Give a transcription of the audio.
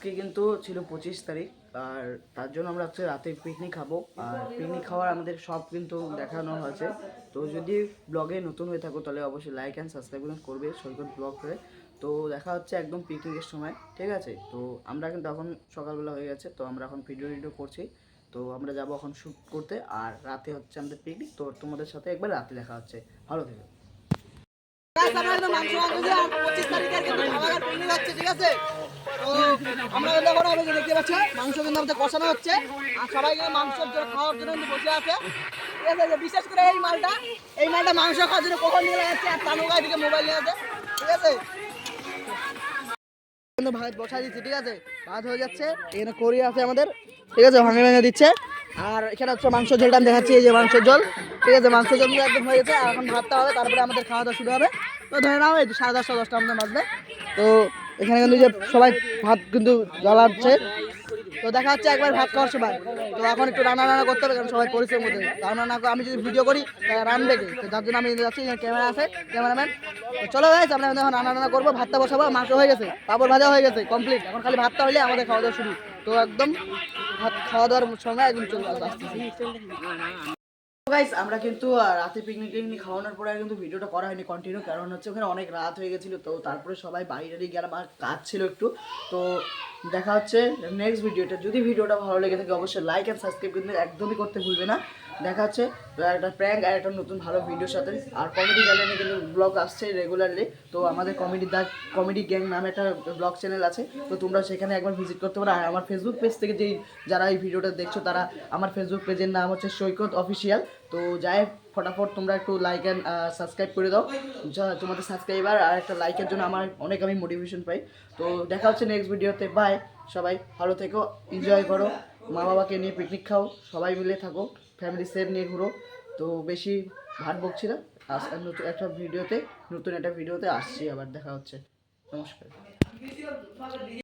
আজকে কিন্তু ছিল 25 তারিখ, আর তার জন্য আমরা হচ্ছে রাতে পিকনিক খাবো। আর পিকনিক খাওয়ার আমাদের সব কিন্তু দেখানো হয়েছে। তো যদি ব্লগে নতুন হয়ে থাকো তাহলে অবশ্যই লাইক অ্যান্ড সাবস্ক্রাইব করবে সৈকত ব্লগ করে। তো দেখা হচ্ছে একদম পিকনিকের সময়, ঠিক আছে? তো আমরা কিন্তু এখন সকালবেলা হয়ে গেছে, তো আমরা এখন ভিডিও করছি। তো আমরা যাবো এখন শ্যুট করতে, আর রাতে হচ্ছে আমাদের পিকনিক। তো তোমাদের সাথে একবার রাতে দেখা হচ্ছে। ভালো থেকো। আমরা দেখতে পাচ্ছি মাংস কিন্তু আমাদের কষানো হচ্ছে, আর সবাই কিন্তু মাংস খাওয়ার জন্য বসে আছে। ঠিক আছে, বিশেষ করে এই মালটা মাংস খাওয়ার জন্য কখন নিয়ে যাচ্ছে, আর তানুকা এদিকে মোবাইল নিয়ে আছে। ঠিক আছে, কিন্তু ভাত বসাই দিচ্ছি। ঠিক আছে, ভাত হয়ে যাচ্ছে, এখানে কড়ি আছে আমাদের। ঠিক আছে, ভাঙে ভেঙে দিচ্ছে। আর এখানে হচ্ছে মাংস ঝোলটা আমি দেখাচ্ছি, এই যে মাংসের ঝোল। ঠিক আছে, মাংস ঝোল একদম হয়ে গেছে, আর এখন ভাতটা হবে, তারপরে আমাদের খাওয়া দাওয়া শুরু হবে। তো ধরে নাও এই 10:30-10টা আমাদের বাজবে। তো এখানে কিন্তু যে সবাই ভাত কিন্তু জ্বালাচ্ছে। তো দেখা হচ্ছে একবার ভাত খাওয়ার সময়। তো এখন একটু রান্না করতে হবে, কারণ সবাই পরিশ্রম করতে হবে। রান্না না করে আমি যদি ভিডিও করি তাহলে রান্না কে? তো যার জন্য আমি যাচ্ছি, ক্যামেরা আছে, ক্যামেরাম্যান। তো চলো গাইস, আমরা এখন রান্না করবো, ভাতটা বসাবো। মাংস হয়ে গেছে, পাপড় ভাজা হয়ে গেছে, কমপ্লিট। এখন খালি ভাতটা হইলে আমাদের খাওয়া দাওয়া শুরু। তো একদম ভাত খাওয়া দাওয়ার সময় একদম চলে আসতেছি। গাইস, আমরা কিন্তু রাতে পিকনিক খাওয়ানোর পরে কিন্তু ভিডিওটা করা হয়নি কন্টিনিউ, কারণ হচ্ছে ওখানে অনেক রাত হয়ে গেছিলো। তো তারপরে সবাই বাইরে গেলাম, আর কাজ ছিল একটু। তো দেখা হচ্ছে নেক্সট ভিডিওটা। যদি ভিডিওটা ভালো লেগে থাকে অবশ্যই লাইক অ্যান্ড সাবস্ক্রাইব কিন্তু একদমই করতে ভুলবে না। দেখা হচ্ছে একটা প্র্যাঙ্ক আর একটা নতুন ভালো ভিডিওর সাথে। আর কমেডি চ্যানেলে কিন্তু ব্লগ আসছে রেগুলারলি। তো আমাদের কমেডি গ্যাং নামে একটা ব্লগ চ্যানেল আছে, তো তোমরা সেখানে একবার ভিজিট করতে পারো। আর আমার ফেসবুক পেজ থেকে যারা এই ভিডিওটা দেখছো তারা আমার ফেসবুক পেজের নাম হচ্ছে সৈকত অফিসিয়াল। তো যাই ফটাফট তোমরা একটু লাইক অ্যান্ড সাবস্ক্রাইব করে দাও। তোমাদের সাবস্ক্রাইবার আর একটা লাইকের জন্য আমি মোটিভেশন পাই। তো দেখা হচ্ছে নেক্সট ভিডিওতে। বাই, সবাই ভালো থেকো, এনজয় করো, মা বাবাকে নিয়ে পিকনিক খাও, সবাই মিলে থাকো, ফ্যামিলি সেট নিয়ে ঘুরো। তো বেশি ভাট বকছি না, নতুন একটা ভিডিওতে আসছি। আবার দেখা হচ্ছে। নমস্কার।